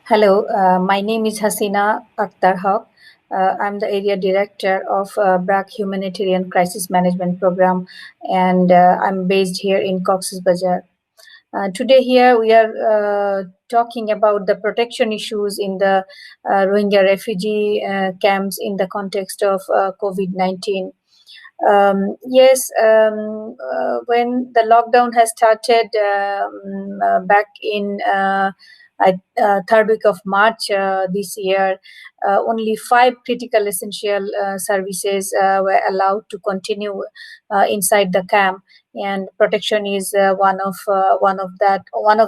Hello, my name is Hasina Akhter Huq. I'm the area director of BRAC Humanitarian Crisis Management Program, and I'm based here in Cox's Bazar. Today here we are talking about the protection issues in the Rohingya refugee camps in the context of COVID-19. When the lockdown has started back in third week of March this year, only 5 critical essential services were allowed to continue inside the camp, and protection is one of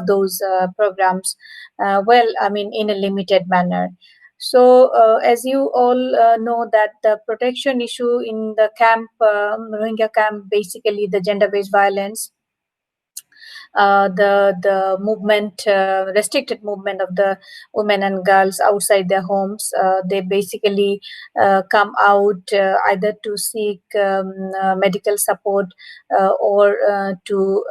those programs. In a limited manner. So, as you all know, that the protection issue in the camp, Rohingya camp, basically the gender-based violence, the movement, restricted movement of the women and girls outside their homes. They basically come out either to seek medical support or to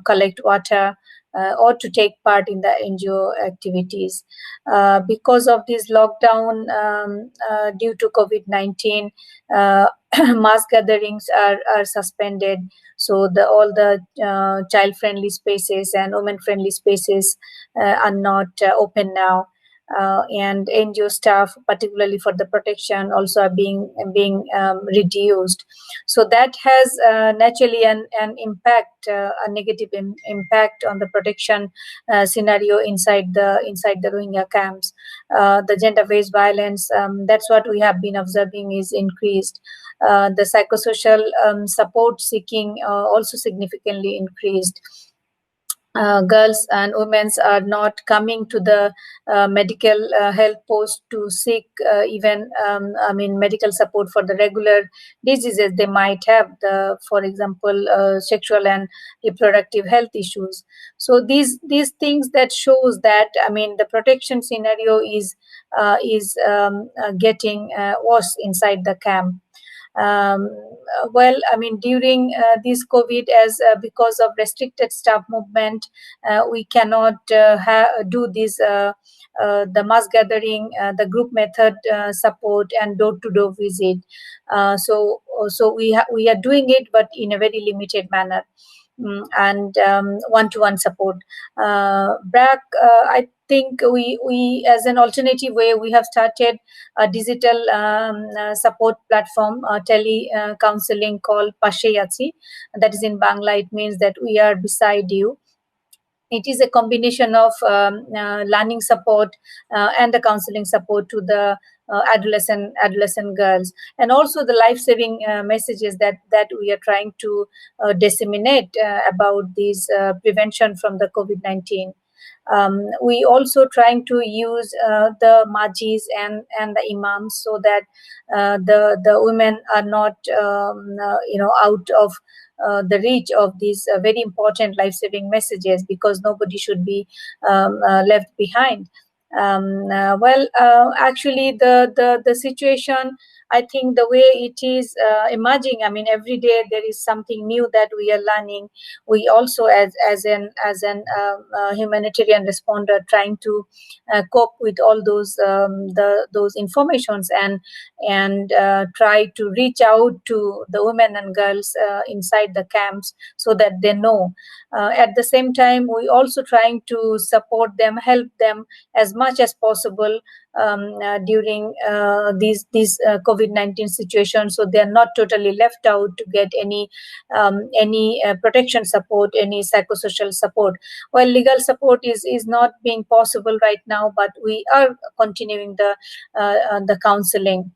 collect water. Or to take part in the NGO activities. Because of this lockdown due to COVID-19, mass gatherings are suspended. So all the child-friendly spaces and women-friendly spaces are not open now. And NGO staff, particularly for the protection, also are being reduced. So that has naturally an impact, a negative impact on the protection scenario inside the Rohingya camps. The gender-based violence, that's what we have been observing, is increased. The psychosocial support seeking also significantly increased. Girls and women are not coming to the medical health post to seek medical support for the regular diseases they might have, for example, sexual and reproductive health issues. So these things that shows that the protection scenario is getting worse inside the camp. During this COVID, as because of restricted staff movement, we cannot do this the mass gathering, the group method support, and door-to-door visit. So we are doing it, but in a very limited manner. And one-to-one support. BRAC, I think we as an alternative way, we have started a digital support platform, tele counseling, called Pashe Achi. That is in Bangla. It means that we are beside you. It is a combination of learning support and the counseling support to the adolescent girls, and also the life-saving messages that we are trying to disseminate about these prevention from the COVID-19. We also trying to use the majis and the imams, so that the women are not out of the reach of these very important life-saving messages, because nobody should be left behind. Actually, the situation, I think the way it is emerging, every day there is something new that we are learning. We also, as an humanitarian responder, trying to cope with all those informations, and try to reach out to the women and girls inside the camps, so that they know. At the same time, we also trying to support them, help them as much as possible during these COVID-19 situations, so they are not totally left out to get any protection support, any psychosocial support. Well, legal support is not being possible right now, but we are continuing the counseling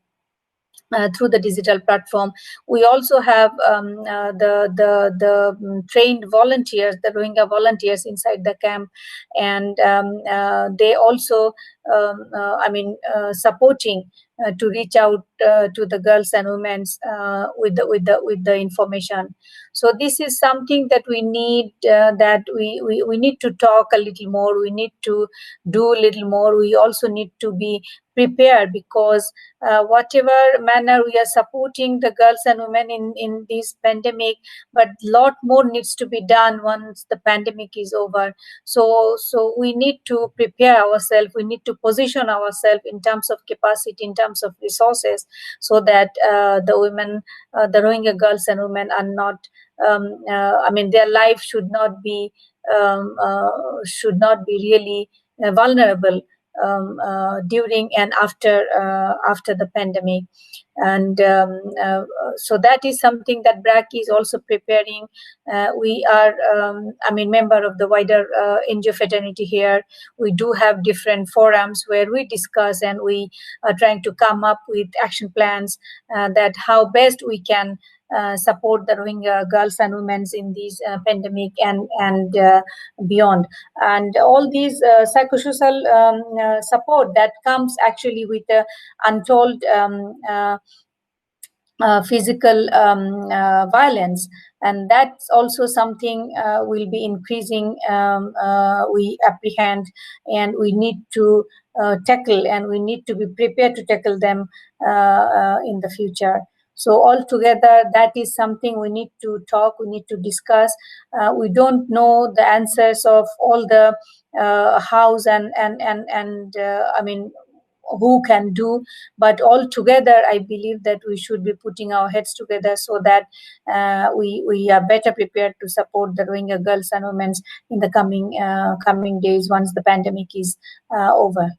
through the digital platform. We also have the trained volunteers, the Rohingya volunteers inside the camp, and they also supporting to reach out to the girls and women with the information. So this is something that we need, that we need to talk a little more. We need to do a little more. We also need to be prepared, because whatever manner we are supporting the girls and women in this pandemic, but lot more needs to be done once the pandemic is over. So we need to prepare ourselves. We need to to position ourselves in terms of capacity, in terms of resources, so that the women, the Rohingya girls and women are not, their life should not be really vulnerable during and after the pandemic. And so that is something that BRAC is also preparing. We are, member of the wider NGO fraternity here. We do have different forums where we discuss, and we are trying to come up with action plans that how best we can support the Rohingya girls and women in this pandemic and beyond. And all these psychosocial support that comes actually with untold physical violence, and that's also something will be increasing, we apprehend, and we need to tackle, and we need to be prepared to tackle them in the future. So altogether, that is something we need to talk, we need to discuss. We don't know the answers of all the hows and who can do, but all together I believe that we should be putting our heads together so that we are better prepared to support the Rohingya girls and women in the coming days once the pandemic is over.